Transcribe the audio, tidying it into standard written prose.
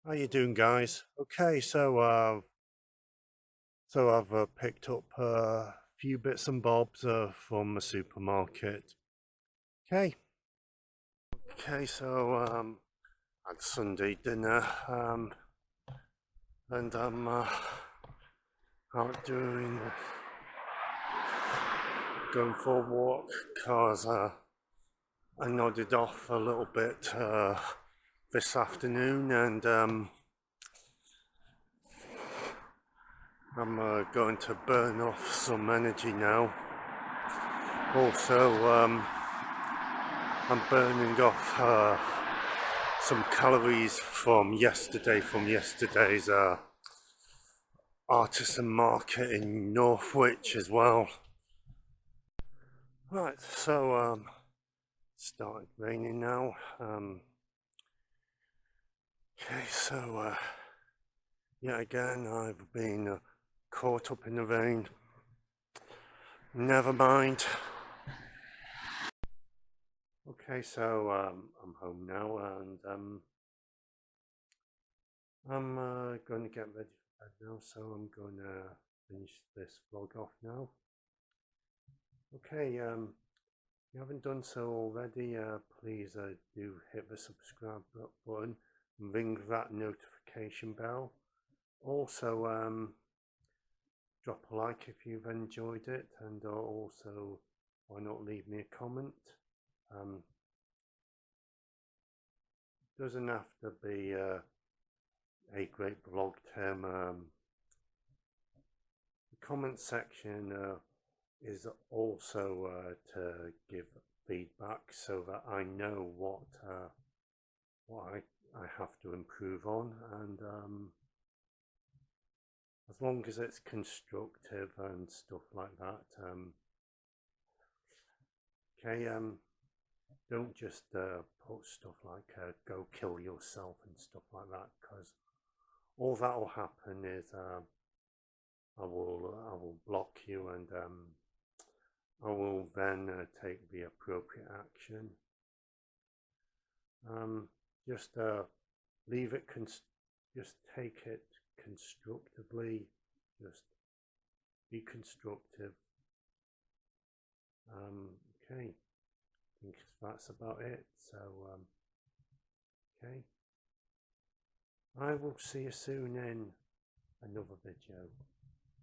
How you doing, guys? Okay, so I've picked up a few bits and bobs from the supermarket. Okay, so had Sunday dinner, and I'm out going for a walk, cause I nodded off a little bit this afternoon, and I'm going to burn off some energy now. Also, I'm burning off some calories from yesterday's Artisan market in Northwich as well. Right, so started raining now. Okay, so yet again I've been caught up in the rain. Never mind. Okay, so I'm home now, and I'm going to get ready for bed now, so I'm going to finish this vlog off now. Okay, if you haven't done so already, please do hit the subscribe button and ring that notification bell. Also, drop a like if you've enjoyed it, and also why not leave me a comment. Doesn't have to be a great blog term. The comment section is also to give feedback so that I know what I have to improve on, and as long as it's constructive and stuff like that. Okay, don't just put stuff like go kill yourself and stuff like that, because all that will happen is I will block you, and I will then take the appropriate action. Just leave it, just take it constructively, just be constructive. Okay, I think that's about it. So, okay, I will see you soon in another video.